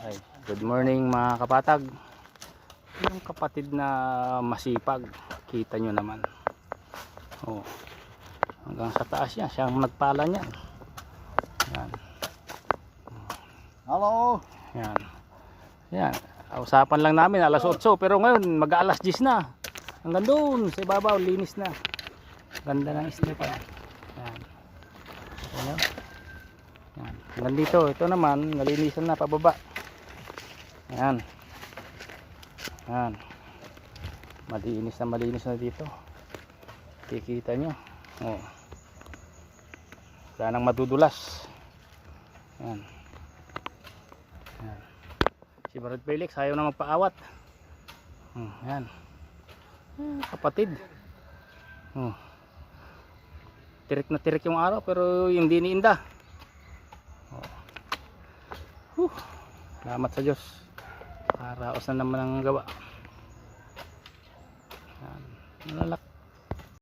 Ay, good morning mga kapatag. Yung kapatid na masipag, kita nyo naman. Oh, hanggang sa taas yan, siyang nagpala niyan. Yan. Hello. Yan. Yan. Usapan lang namin alas 8, pero ngayon mag-aalas 10 na. Hanggang doon sa ibabaw, linis na. Ganda ng strip. Yan. Yan. Yan. Hanggang dito, ito naman nalinisan na pababa. Yan. Yan. Malinis na dito. Kikita nyo. Oh. Wala nang madudulas. Yan. Yan. Si Barot Felix ayaw na magpaawat. Yan. Kapatid. Tirik na tirik yung araw pero hindi niinda. Salamat sa Diyos. Paraos na naman ang gawa. Yan. Nalalak.